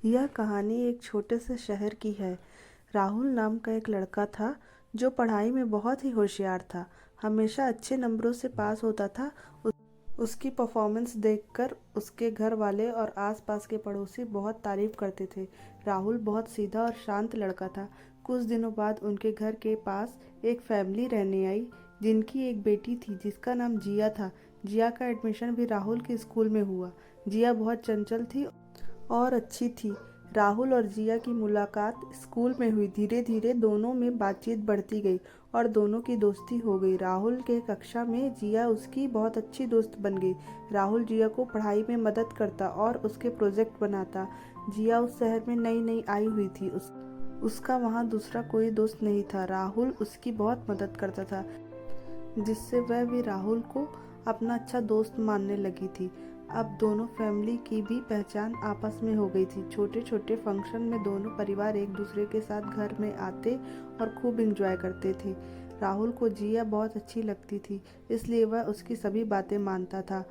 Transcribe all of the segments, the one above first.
यह कहानी एक छोटे से शहर की है। राहुल नाम का एक लड़का था जो पढ़ाई में बहुत ही होशियार था। हमेशा अच्छे नंबरों से पास होता था। उसकी परफॉर्मेंस देखकर उसके घर वाले और आसपास के पड़ोसी बहुत तारीफ करते थे। राहुल बहुत सीधा और शांत लड़का था। कुछ दिनों बाद उनके घर के पास एक फैमिली रहने आई जिनकी एक बेटी थी जिसका नाम जिया था। जिया का एडमिशन भी राहुल के स्कूल में हुआ। जिया बहुत चंचल थी और अच्छी थी। राहुल और जिया की मुलाकात स्कूल में हुई। धीरे धीरे दोनों में बातचीत बढ़ती गई और दोनों की दोस्ती हो गई। राहुल के कक्षा में जिया उसकी बहुत अच्छी दोस्त बन गई। राहुल जिया को पढ़ाई में मदद करता और उसके प्रोजेक्ट बनाता। जिया उस शहर में नई नई आई हुई थी। उसका वहाँ दूसरा कोई दोस्त नहीं था। राहुल उसकी बहुत मदद करता था जिससे वह भी राहुल को अपना अच्छा दोस्त मानने लगी थी। अब दोनों फैमिली की भी पहचान आपस में हो गई थी। छोटे छोटे फंक्शन में दोनों परिवार एक दूसरे के साथ घर में आते और खूब एंजॉय करते थे। राहुल को जिया बहुत अच्छी लगती थी, इसलिए वह उसकी सभी बातें मानता था।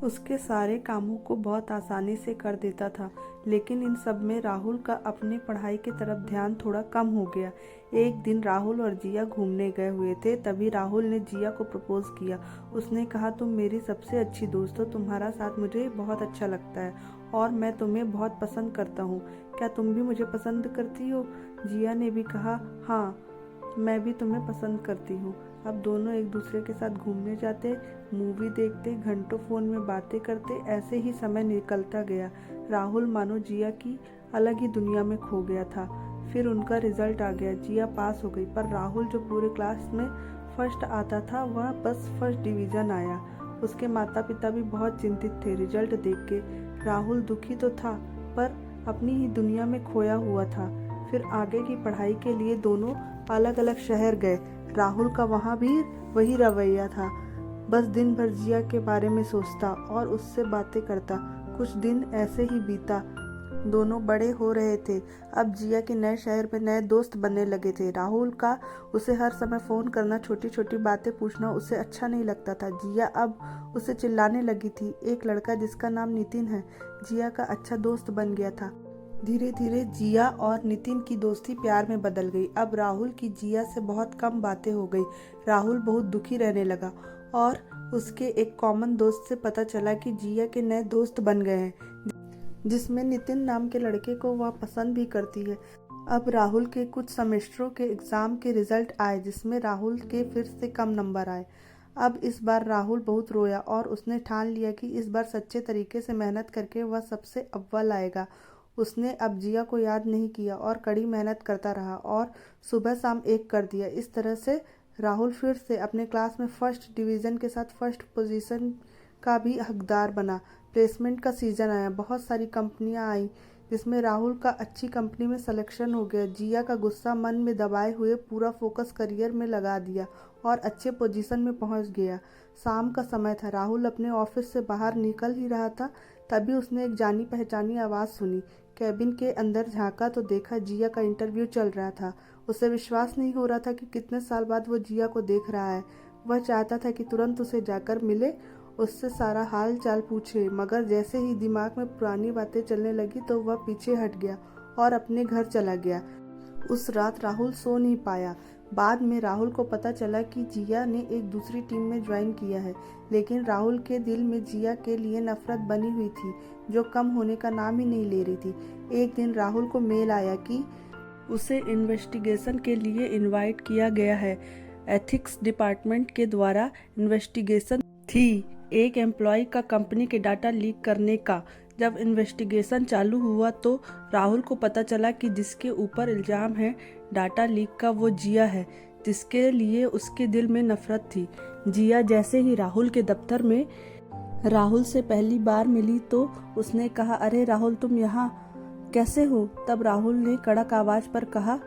उसके सारे कामों को बहुत आसानी से कर देता था। लेकिन इन सब में राहुल का अपनी पढ़ाई की तरफ ध्यान थोड़ा कम हो गया। एक दिन राहुल और जिया घूमने गए हुए थे, तभी राहुल ने जिया को प्रपोज किया। उसने कहा, तुम मेरी सबसे अच्छी दोस्त हो, तुम्हारा साथ मुझे बहुत अच्छा लगता है और मैं तुम्हें बहुत पसंद करता हूँ। क्या तुम भी मुझे पसंद करती हो? जिया ने भी कहा, हाँ, मैं भी तुम्हें पसंद करती हूँ। अब दोनों एक दूसरे के साथ घूमने जाते, मूवी देखते, घंटों फोन में बातें करते। ऐसे ही समय निकलता गया। राहुल मानो जिया की अलग ही दुनिया में खो गया था। फिर उनका रिजल्ट आ गया। जिया पास हो गई, पर राहुल जो पूरे क्लास में फर्स्ट आता था वह बस फर्स्ट डिवीजन आया। उसके माता पिता भी बहुत चिंतित थे रिजल्ट देख के। राहुल दुखी तो था पर अपनी ही दुनिया में खोया हुआ था। फिर आगे की पढ़ाई के लिए दोनों अलग अलग शहर गए। राहुल का वहाँ भी वही रवैया था, बस दिन भर जिया के बारे में सोचता और उससे बातें करता। कुछ दिन ऐसे ही बीता। दोनों बड़े हो रहे थे। अब जिया के नए शहर में नए दोस्त बनने लगे थे। राहुल का उसे हर समय फ़ोन करना, छोटी छोटी बातें पूछना उसे अच्छा नहीं लगता था। जिया अब उसे चिल्लाने लगी थी। एक लड़का जिसका नाम नितिन है, जिया का अच्छा दोस्त बन गया था। धीरे धीरे जिया और नितिन की दोस्ती प्यार में बदल गई। अब राहुल की जिया से बहुत कम बातें हो गई। राहुल बहुत दुखी रहने लगा और उसके एक कॉमन दोस्त से पता चला कि जिया के नए दोस्त बन गए हैं, जिसमें नितिन नाम के लड़के को वह पसंद भी करती है। अब राहुल के कुछ सेमेस्टरों के एग्ज़ाम के रिजल्ट आए जिसमें राहुल के फिर से कम नंबर आए। अब इस बार राहुल बहुत रोया और उसने ठान लिया कि इस बार सच्चे तरीके से मेहनत करके वह सबसे अव्वल आएगा। उसने अब जिया को याद नहीं किया और कड़ी मेहनत करता रहा और सुबह शाम एक कर दिया। इस तरह से राहुल फिर से अपने क्लास में फर्स्ट डिवीज़न के साथ फर्स्ट पोजीशन का भी हकदार बना। प्लेसमेंट का सीज़न आया, बहुत सारी कंपनियां आई जिसमें राहुल का अच्छी कंपनी में सिलेक्शन हो गया। जिया का गुस्सा मन में दबाए हुए पूरा फोकस करियर में लगा दिया और अच्छे पोजीशन में पहुंच गया। शाम का समय था। राहुल अपने ऑफिस से बाहर निकल ही रहा था, तभी उसने एक जानी पहचानी आवाज़ सुनी। कैबिन के अंदर झांका तो देखा जिया का इंटरव्यू चल रहा था। उसे विश्वास नहीं हो रहा था कि कितने साल बाद वो जिया को देख रहा है। वह चाहता था कि तुरंत उसे जाकर मिले, उससे सारा हाल चाल पूछे, मगर जैसे ही दिमाग में पुरानी बातें चलने लगी तो वह पीछे हट गया और अपने घर चला गया। उस रात राहुल सो नहीं पाया। बाद में राहुल को पता चला कि जिया ने एक दूसरी टीम में ज्वाइन किया है, लेकिन राहुल के दिल में जिया के लिए नफरत बनी हुई थी जो कम होने का नाम ही नहीं ले रही थी। एक दिन राहुल को मेल आया कि उसे इन्वेस्टिगेशन के लिए इनवाइट किया गया है। एथिक्स डिपार्टमेंट के द्वारा इन्वेस्टिगेशन थी एक एम्प्लॉय का कंपनी के डाटा लीक करने का। जब इन्वेस्टिगेशन चालू हुआ तो राहुल को पता चला कि जिसके ऊपर इल्ज़ाम है डाटा लीक का वो जिया है, जिसके लिए उसके दिल में नफरत थी। जिया जैसे ही राहुल के दफ्तर में राहुल से पहली बार मिली तो उसने कहा, अरे राहुल, तुम यहाँ कैसे हो? तब राहुल ने कड़क आवाज पर कहा,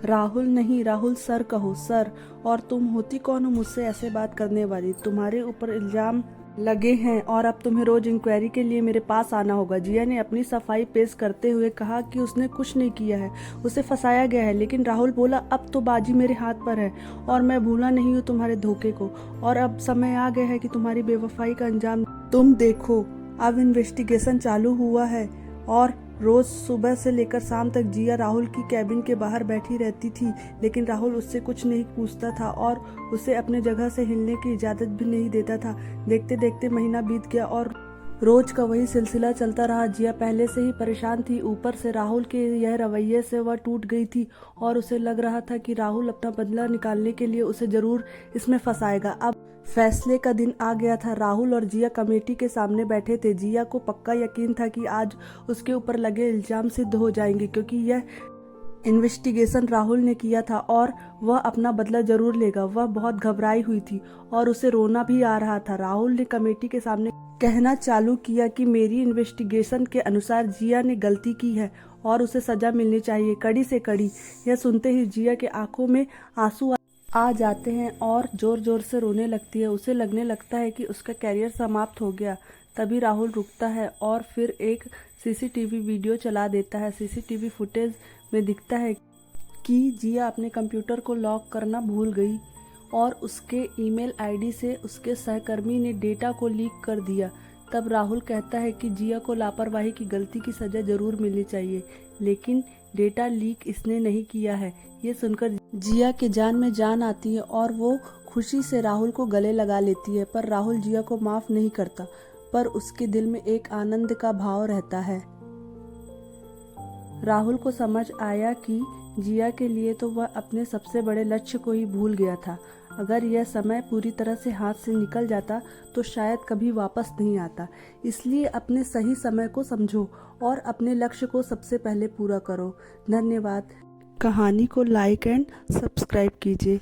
राहुल नहीं, राहुल सर कहो, सर। और तुम होती कौन हो मुझसे ऐसे बात करने वाली? तुम्हारे ऊपर इल्जाम लगे हैं और अब तुम्हें रोज इंक्वायरी के लिए मेरे पास आना होगा। जिया ने अपनी सफाई पेश करते हुए कहा कि उसने कुछ नहीं किया है, उसे फंसाया गया है। लेकिन राहुल बोला, अब तो बाजी मेरे हाथ पर है और मैं भूला नहीं हूँ तुम्हारे धोखे को, और अब समय आ गया है कि तुम्हारी बेवफाई का अंजाम तुम देखो। अब इन्वेस्टिगेशन चालू हुआ है और रोज सुबह से लेकर शाम तक जिया राहुल की कैबिन के बाहर बैठी रहती थी, लेकिन राहुल उससे कुछ नहीं पूछता था और उसे अपने जगह से हिलने की इजाज़त भी नहीं देता था। देखते देखते महीना बीत गया और रोज का वही सिलसिला चलता रहा। जिया पहले से ही परेशान थी, ऊपर से राहुल के यह रवैये से वह टूट गई थी और उसे लग रहा था कि राहुल अपना बदला निकालने के लिए उसे जरूर इसमें फंसाएगा। अब फैसले का दिन आ गया था। राहुल और जिया कमेटी के सामने बैठे थे। जिया को पक्का यकीन था कि आज उसके ऊपर लगे इल्जाम सिद्ध हो जाएंगे, क्योंकि यह इन्वेस्टिगेशन राहुल ने किया था और वह अपना बदला जरूर लेगा। वह बहुत घबराई हुई थी और उसे रोना भी आ रहा था। राहुल ने कमेटी के सामने कहना चालू किया कि मेरी इन्वेस्टिगेशन के अनुसार जिया ने गलती की है और उसे सजा मिलनी चाहिए, कड़ी से कड़ी। यह सुनते ही जिया के आंखों में आंसू आ जाते हैं और जोर जोर से रोने लगती है। उसे लगने लगता है कि उसका कैरियर समाप्त हो गया। तभी राहुल रुकता है और फिर एक सीसीटीवी वीडियो चला देता है। सीसीटीवी फुटेज में दिखता है कि जिया अपने कंप्यूटर को लॉक करना भूल गई और उसके ईमेल आईडी से उसके सहकर्मी ने डेटा को लीक कर दिया। तब राहुल कहता है कि जिया को लापरवाही की गलती की सजा जरूर मिलनी चाहिए, लेकिन डेटा लीक इसने नहीं किया है। ये सुनकर जिया के जान में जान आती है और वो खुशी से राहुल को गले लगा लेती है। पर राहुल जिया को माफ नहीं करता, पर उसके दिल में एक आनंद का भाव रहता है। राहुल को समझ आया कि जिया के लिए तो वह अपने सबसे बड़े लक्ष्य को ही भूल गया था। अगर यह समय पूरी तरह से हाथ से निकल जाता तो शायद कभी वापस नहीं आता। इसलिए अपने सही समय को समझो और अपने लक्ष्य को सबसे पहले पूरा करो। धन्यवाद। कहानी को लाइक एंड सब्सक्राइब कीजिए।